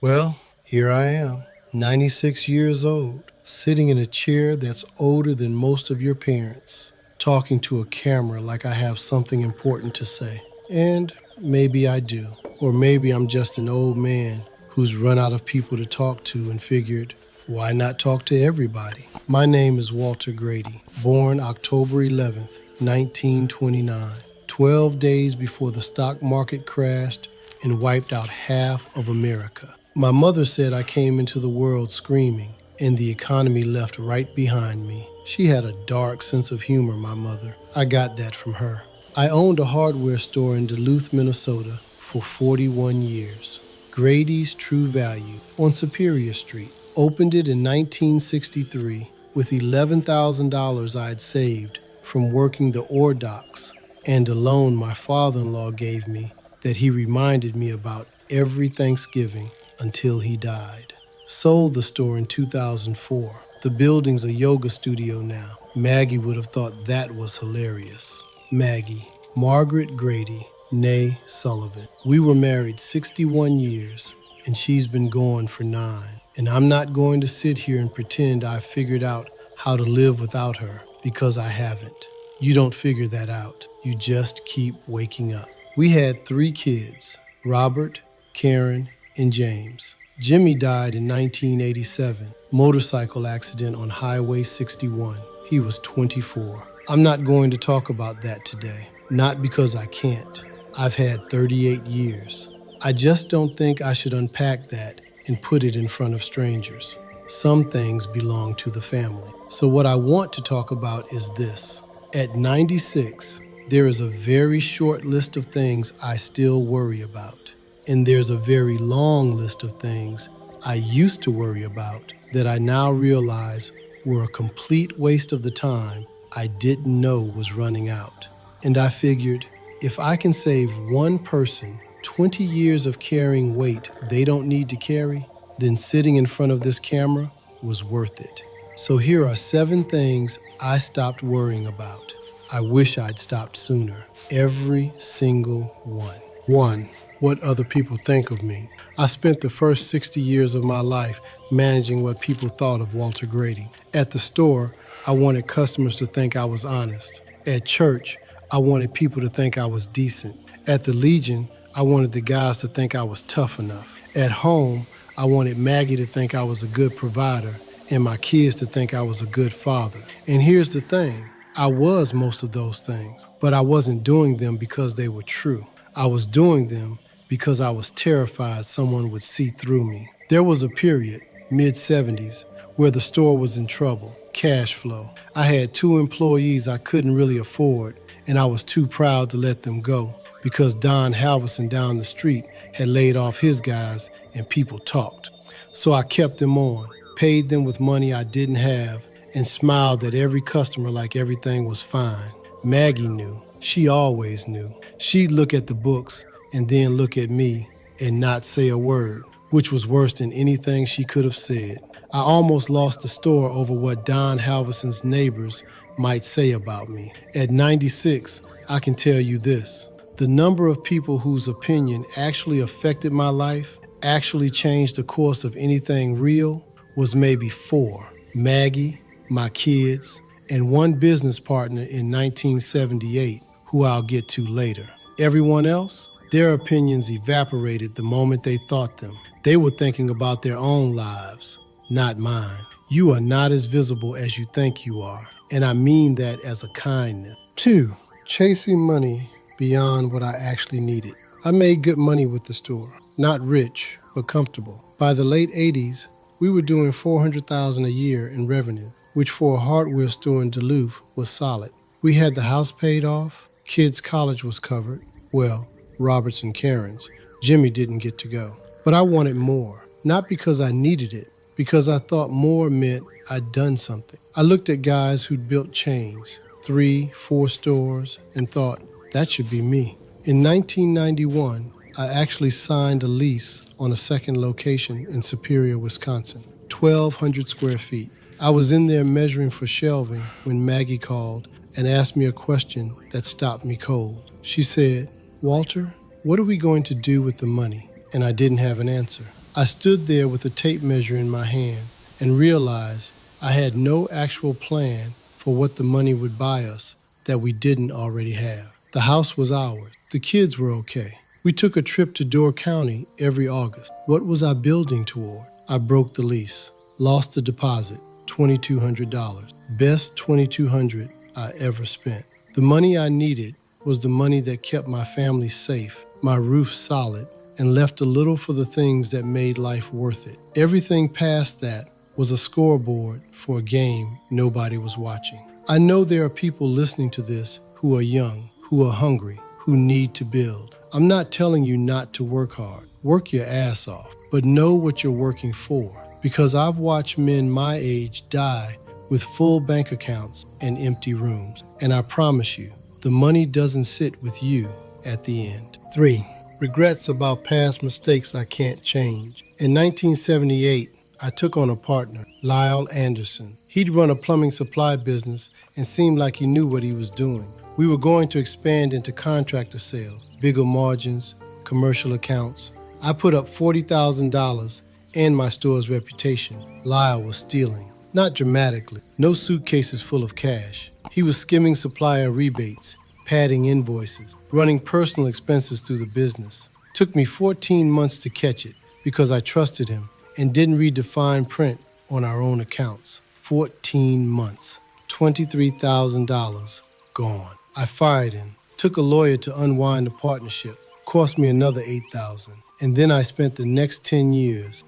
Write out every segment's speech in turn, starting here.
Well, here I am, 96 years old, sitting in a chair that's older than most of your parents, talking to a camera like I have something important to say. And maybe I do. Or maybe I'm just an old man who's run out of people to talk to and figured, why not talk to everybody? My name is Walter Grady, born October 11th, 1929, 12 days before the stock market crashed and wiped out half of America. My mother said I came into the world screaming, and the economy left right behind me. She had a dark sense of humor, my mother. I got that from her. I owned a hardware store in Duluth, Minnesota for 41 years. Grady's True Value on Superior Street. Opened it in 1963 with $11,000 I'd saved from working the ore docks and a loan my father-in-law gave me that he reminded me about every Thanksgiving until he died. Sold the store in 2004. The building's a yoga studio now. Maggie would have thought that was hilarious. Maggie, Margaret Grady, née Sullivan. We were married 61 years, and she's been gone for 9. And I'm not going to sit here and pretend I've figured out how to live without her, because I haven't. You don't figure that out. You just keep waking up. We had 3 kids, Robert, Karen, and James. Jimmy died in 1987, motorcycle accident on Highway 61. He was 24. I'm not going to talk about that today, not because I can't. I've had 38 years. I just don't think I should unpack that and put it in front of strangers. Some things belong to the family. So what I want to talk about is this. At 96, there is a very short list of things I still worry about. And there's a very long list of things I used to worry about that I now realize were a complete waste of the time I didn't know was running out. And I figured, if I can save one person 20 years of carrying weight they don't need to carry, then sitting in front of this camera was worth it. So here are 7 things I stopped worrying about. I wish I'd stopped sooner. Every single one. 1. What other people think of me. I spent the first 60 years of my life managing what people thought of Walter Grady. At the store, I wanted customers to think I was honest. At church, I wanted people to think I was decent. At the Legion, I wanted the guys to think I was tough enough. At home, I wanted Maggie to think I was a good provider and my kids to think I was a good father. And here's the thing, I was most of those things, but I wasn't doing them because they were true. I was doing them because I was terrified someone would see through me. There was a period, mid-70s, where the store was in trouble, cash flow. I had 2 employees I couldn't really afford, and I was too proud to let them go because Don Halverson down the street had laid off his guys and people talked. So I kept them on, paid them with money I didn't have, and smiled at every customer like everything was fine. Maggie knew. She always knew. She'd look at the books and then look at me and not say a word, which was worse than anything she could have said. I almost lost the store over what Don Halverson's neighbors might say about me. At 96, I can tell you this. The number of people whose opinion actually affected my life, actually changed the course of anything real, was maybe 4. Maggie, my kids, and 1 business partner in 1978, who I'll get to later. Everyone else? Their opinions evaporated the moment they thought them. They were thinking about their own lives, not mine. You are not as visible as you think you are, and I mean that as a kindness. 2. Chasing money beyond what I actually needed. I made good money with the store. Not rich, but comfortable. By the late 80s, we were doing $400,000 a year in revenue, which for a hardware store in Duluth was solid. We had the house paid off, kids' college was covered. Well, Robert's and Karen's. Jimmy didn't get to go. But I wanted more, not because I needed it, because I thought more meant I'd done something. I looked at guys who'd built chains, 3, 4 stores, and thought, that should be me. In 1991, I actually signed a lease on a second location in Superior, Wisconsin, 1,200 square feet. I was in there measuring for shelving when Maggie called and asked me a question that stopped me cold. She said, Walter, what are we going to do with the money? And I didn't have an answer. I stood there with a tape measure in my hand and realized I had no actual plan for what the money would buy us that we didn't already have. The house was ours. The kids were okay. We took a trip to Door County every August. What was I building toward? I broke the lease, lost the deposit, $2,200. Best $2,200 I ever spent. The money I needed was the money that kept my family safe, my roof solid, and left a little for the things that made life worth it. Everything past that was a scoreboard for a game nobody was watching. I know there are people listening to this who are young, who are hungry, who need to build. I'm not telling you not to work hard. Work your ass off, but know what you're working for. Because I've watched men my age die with full bank accounts and empty rooms. And I promise you, the money doesn't sit with you at the end. 3. Regrets about past mistakes I can't change. In 1978, I took on a partner, Lyle Anderson. He'd run a plumbing supply business and seemed like he knew what he was doing. We were going to expand into contractor sales, bigger margins, commercial accounts. I put up $40,000 and my store's reputation. Lyle was stealing, not dramatically. No suitcases full of cash. He was skimming supplier rebates, padding invoices, running personal expenses through the business. Took me 14 months to catch it because I trusted him and didn't read the fine print on our own accounts. 14 months, $23,000 gone. I fired him, took a lawyer to unwind the partnership, cost me another $8,000. And then I spent the next 10 years,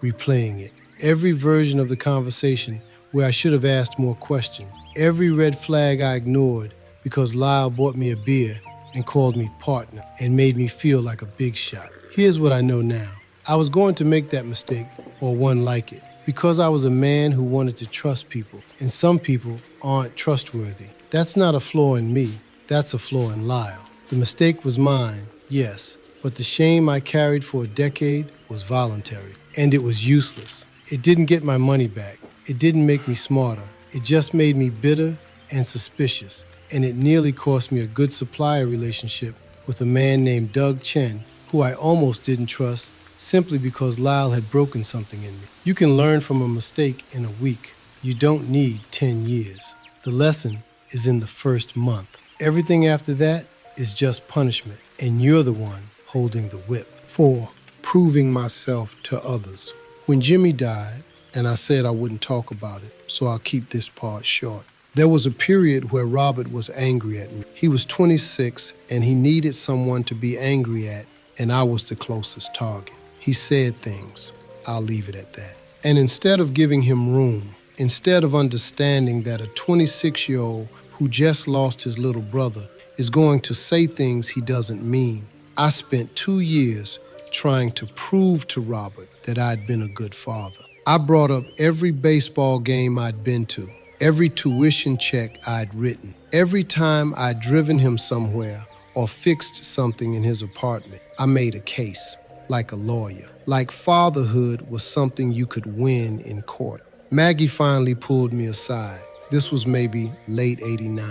replaying it. Every version of the conversation where I should have asked more questions. Every red flag I ignored because Lyle bought me a beer and called me partner and made me feel like a big shot. Here's what I know now. I was going to make that mistake or one like it because I was a man who wanted to trust people, and some people aren't trustworthy. That's not a flaw in me. That's a flaw in Lyle. The mistake was mine, yes, but the shame I carried for a decade was voluntary, and it was useless. It didn't get my money back. It didn't make me smarter. It just made me bitter and suspicious, and it nearly cost me a good supplier relationship with a man named Doug Chen, who I almost didn't trust simply because Lyle had broken something in me. You can learn from a mistake in a week. You don't need 10 years. The lesson is in the first month. Everything after that is just punishment, and you're the one holding the whip. 4. Proving myself to others. When Jimmy died, and I said I wouldn't talk about it, so I'll keep this part short. There was a period where Robert was angry at me. He was 26, and he needed someone to be angry at, and I was the closest target. He said things. I'll leave it at that. And instead of giving him room, instead of understanding that a 26-year-old who just lost his little brother is going to say things he doesn't mean, I spent 2 years trying to prove to Robert that I'd been a good father. I brought up every baseball game I'd been to, every tuition check I'd written, every time I'd driven him somewhere or fixed something in his apartment. I made a case, like a lawyer, like fatherhood was something you could win in court. Maggie finally pulled me aside. This was maybe late '89.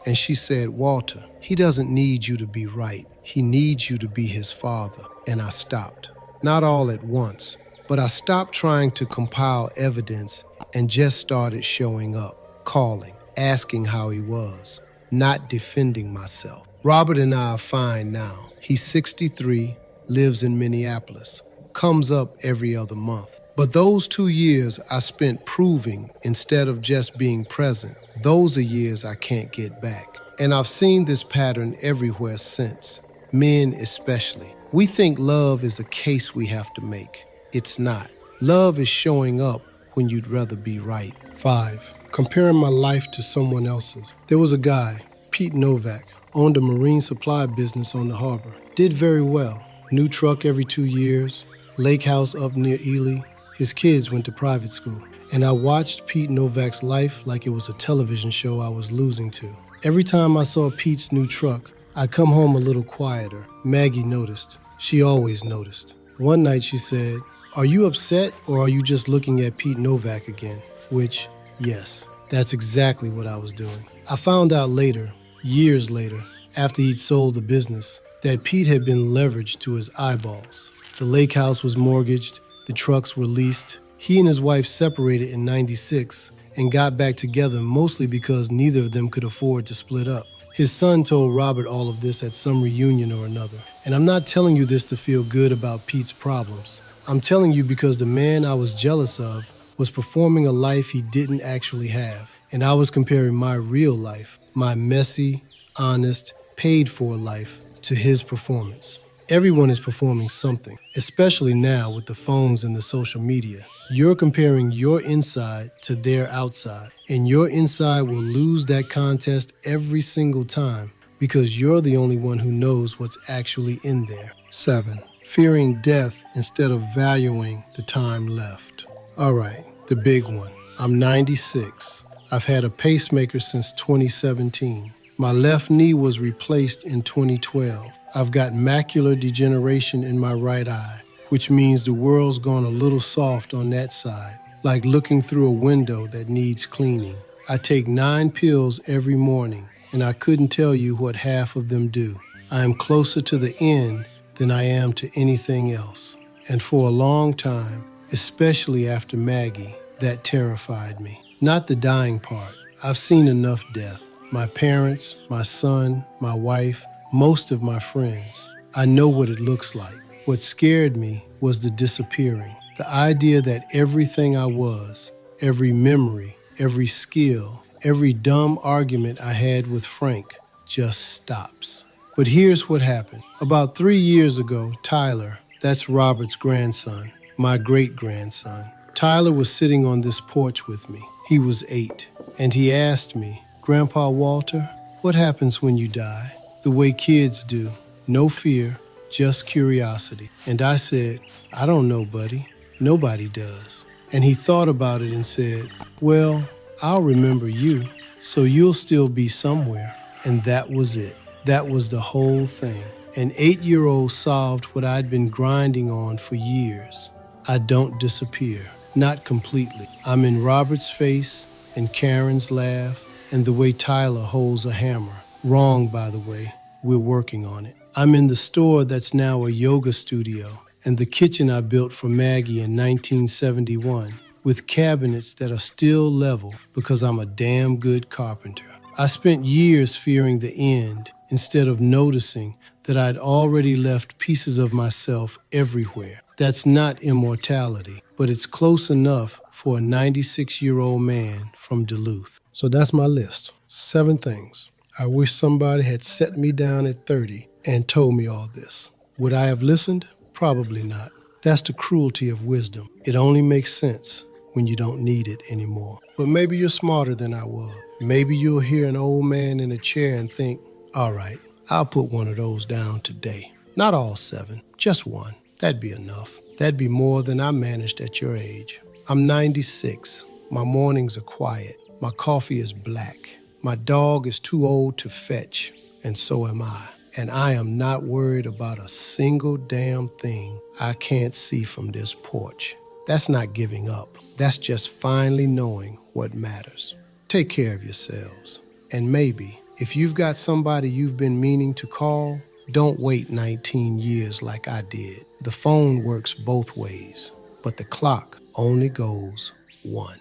And she said, "Walter, he doesn't need you to be right. He needs you to be his father." And I stopped. Not all at once, but I stopped trying to compile evidence and just started showing up, calling, asking how he was, not defending myself. Robert and I are fine now. He's 63, lives in Minneapolis, comes up every other month. But those 2 years I spent proving instead of just being present, those are years I can't get back. And I've seen this pattern everywhere since, men especially. We think love is a case we have to make. It's not. Love is showing up when you'd rather be right. 5. Comparing my life to someone else's. There was a guy, Pete Novak, owned a marine supply business on the harbor. Did very well. New truck every 2 years, lake house up near Ely. His kids went to private school. And I watched Pete Novak's life like it was a television show I was losing to. Every time I saw Pete's new truck, I'd come home a little quieter. Maggie noticed. She always noticed. One night she said, "Are you upset or are you just looking at Pete Novak again?" Which, yes, that's exactly what I was doing. I found out later, years later, after he'd sold the business, that Pete had been leveraged to his eyeballs. The lake house was mortgaged, the trucks were leased. He and his wife separated in '96 and got back together mostly because neither of them could afford to split up. His son told Robert all of this at some reunion or another. And I'm not telling you this to feel good about Pete's problems. I'm telling you because the man I was jealous of was performing a life he didn't actually have. And I was comparing my real life, my messy, honest, paid-for life, to his performance. Everyone is performing something, especially now with the phones and the social media. You're comparing your inside to their outside, and your inside will lose that contest every single time because you're the only one who knows what's actually in there. 7. Fearing death instead of valuing the time left. All right, the big one. I'm 96. I've had a pacemaker since 2017. My left knee was replaced in 2012. I've got macular degeneration in my right eye, which means the world's gone a little soft on that side, like looking through a window that needs cleaning. I take 9 pills every morning, and I couldn't tell you what half of them do. I am closer to the end than I am to anything else. And for a long time, especially after Maggie, that terrified me. Not the dying part. I've seen enough death. My parents, my son, my wife, most of my friends. I know what it looks like. What scared me was the disappearing. The idea that everything I was, every memory, every skill, every dumb argument I had with Frank just stops. But here's what happened. About 3 years ago, Tyler, that's Robert's grandson, my great-grandson, Tyler was sitting on this porch with me. He was 8, and he asked me, "Grandpa Walter, what happens when you die?" The way kids do, no fear, just curiosity. And I said, "I don't know, buddy. Nobody does." And he thought about it and said, "Well, I'll remember you, so you'll still be somewhere." And that was it. That was the whole thing. An 8-year-old solved what I'd been grinding on for years. I don't disappear. Not completely. I'm in Robert's face and Karen's laugh and the way Tyler holds a hammer. Wrong, by the way. We're working on it. I'm in the store that's now a yoga studio and the kitchen I built for Maggie in 1971 with cabinets that are still level because I'm a damn good carpenter. I spent years fearing the end instead of noticing that I'd already left pieces of myself everywhere. That's not immortality, but it's close enough for a 96-year-old man from Duluth. So that's my list. 7 things. I wish somebody had set me down at 30 and told me all this. Would I have listened? Probably not. That's the cruelty of wisdom. It only makes sense when you don't need it anymore. But maybe you're smarter than I was. Maybe you'll hear an old man in a chair and think, all right, I'll put one of those down today. Not all 7, just one. That'd be enough. That'd be more than I managed at your age. I'm 96. My mornings are quiet. My coffee is black. My dog is too old to fetch, and so am I. And I am not worried about a single damn thing I can't see from this porch. That's not giving up. That's just finally knowing what matters. Take care of yourselves. And maybe, if you've got somebody you've been meaning to call, don't wait 19 years like I did. The phone works both ways, but the clock only goes one.